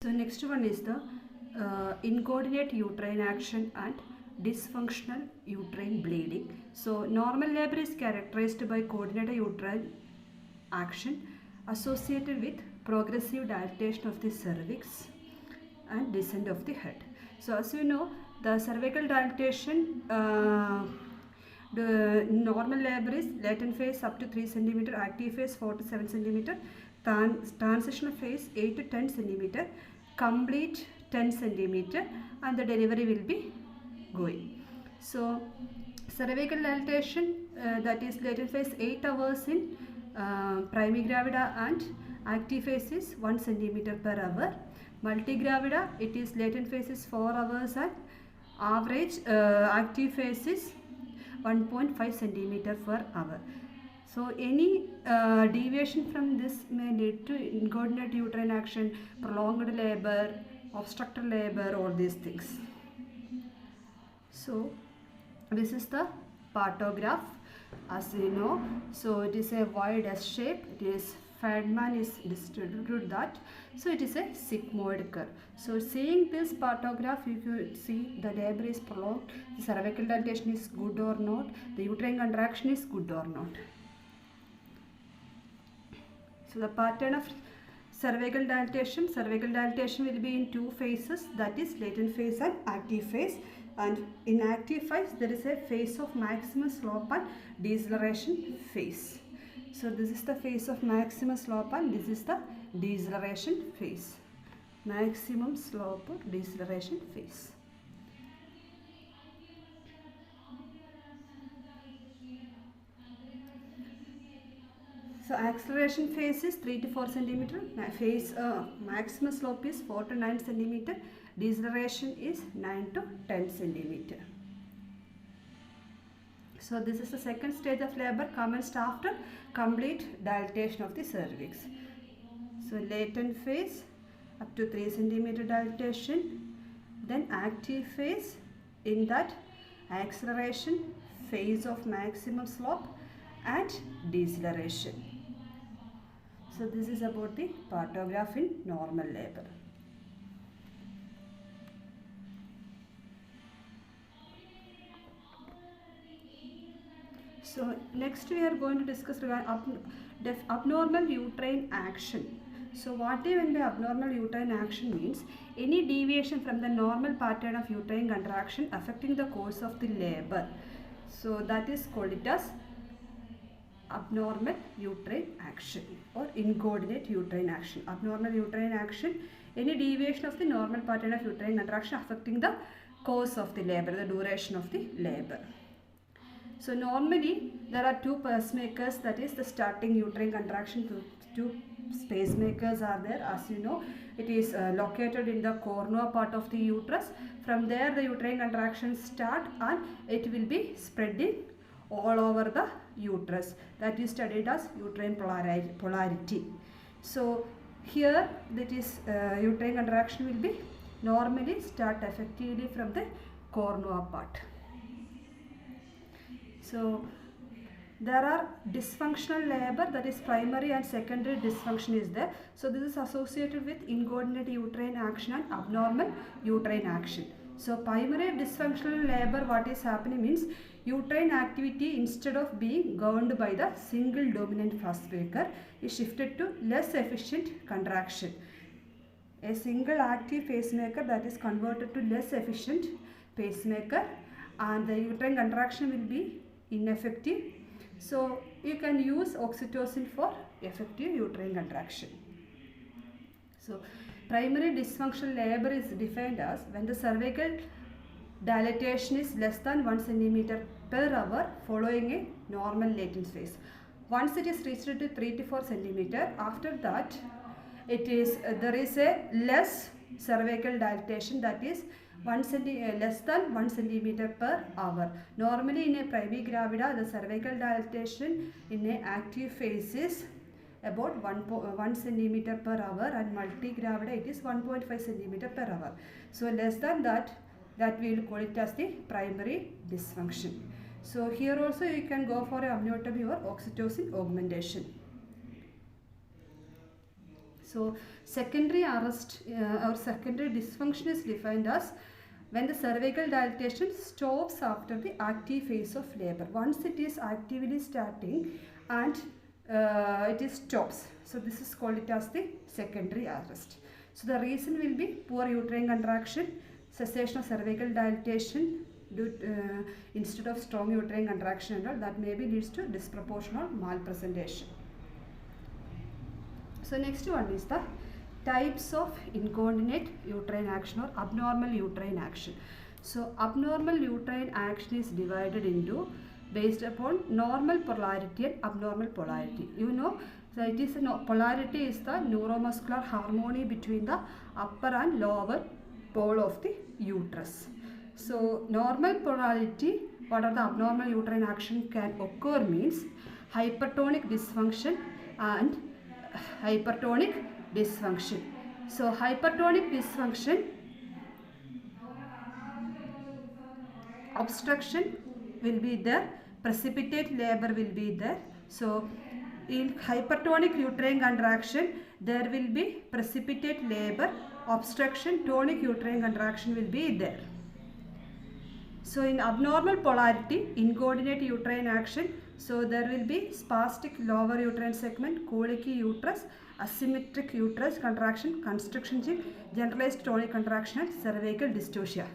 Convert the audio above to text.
So next one is the incoordinate uterine action and dysfunctional uterine bleeding. So normal labor is characterized by coordinated uterine action associated with progressive dilatation of the cervix and descent of the head. So as you know, the cervical dilatation the normal labor is latent phase up to 3 cm, active phase 4 to 7 cm, transitional phase 8 to 10 cm, complete 10 cm, and the delivery will be going. So cervical dilatation, that is latent phase 8 hours in primigravida and active phase is 1 cm per hour. Multigravida, it is latent phase is 4 hours and average active phase is 1.5 centimeter per hour. So any deviation from this may lead to incoordinate uterine action, prolonged labor, obstructed labor, all these things. So this is the partograph, as you know. So it is a wide S shape. It is Feynman is distributed that. So it is a sigmoid curve. So seeing this partograph, you can see the labor is prolonged, the cervical dilatation is good or not, the uterine contraction is good or not. So the pattern of cervical dilatation will be in two phases, that is latent phase and active phase. And in active phase there is a phase of maximum slope and deceleration phase. So this is the phase of maximum slope and this is the deceleration phase. Maximum slope or deceleration phase. So acceleration phase is 3 to 4 centimeter. Phase maximum slope is 4 to 9 centimeter. Deceleration is 9 to 10 centimeter. So this is the second stage of labor commenced after complete dilatation of the cervix. So latent phase up to 3 centimeter dilatation. Then active phase, in that acceleration, phase of maximum slope and deceleration. So this is about the partograph in normal labor. So next we are going to discuss abnormal uterine action. So what even by abnormal uterine action means any deviation from the normal pattern of uterine contraction affecting the course of the labor. So that is called it as abnormal uterine action or incoordinate uterine action. Abnormal uterine action, any deviation of the normal pattern of uterine contraction affecting the course of the labor, the duration of the labor. So normally there are two pacemakers, that is the starting uterine contraction, two pacemakers are there, as you know. It is located in the cornua part of the uterus. From there the uterine contractions start and it will be spreading all over the uterus. That is studied as uterine polarity. So here that is uterine contraction will be normally start effectively from the cornua part. So there are dysfunctional labor, that is primary and secondary dysfunction is there. So this is associated with incoordinate uterine action and abnormal uterine action. So primary dysfunctional labor, what is happening means uterine activity, instead of being governed by the single dominant pacemaker, is shifted to less efficient contraction. A single active pacemaker that is converted to less efficient pacemaker, and the uterine contraction will be ineffective. So you can use oxytocin for effective uterine contraction. So primary dysfunctional labor is defined as when the cervical dilatation is less than 1 centimeter per hour following a normal latent phase. Once it is reached to 3 to 4 centimeter, after that it is there is a less cervical dilatation, that is less than 1 centimeter per hour. Normally in a primigravida the cervical dilatation in a active phase is about 1 centimeter per hour, and multigravida it is 1.5 centimeter per hour. So less than that we will call it as the primary dysfunction. So here also you can go for a amniotomy or oxytocin augmentation. So secondary arrest or secondary dysfunction is defined as when the cervical dilatation stops after the active phase of labor. Once it is actively starting and it is stops. So this is called it as the secondary arrest. So the reason will be poor uterine contraction, cessation of cervical dilatation instead of strong uterine contraction and all, that maybe leads to disproportional malpresentation. So next one is the types of incontinent uterine action or abnormal uterine action. So abnormal uterine action is divided into based upon normal polarity and abnormal polarity. You know, so it is polarity is the neuromuscular harmony between the upper and lower pole of the uterus. So normal polarity, what are the abnormal uterine action can occur means hypertonic dysfunction and hypertonic dysfunction. So hypertonic dysfunction, obstruction will be there, precipitate labor will be there. So in hypertonic uterine contraction there will be precipitate labor, obstruction, tonic uterine contraction will be there. So in abnormal polarity, incontinent uterine action, so there will be spastic lower uterine segment, colicky uterus, asymmetric uterus contraction, constriction, generalized tonic contraction and cervical dystocia.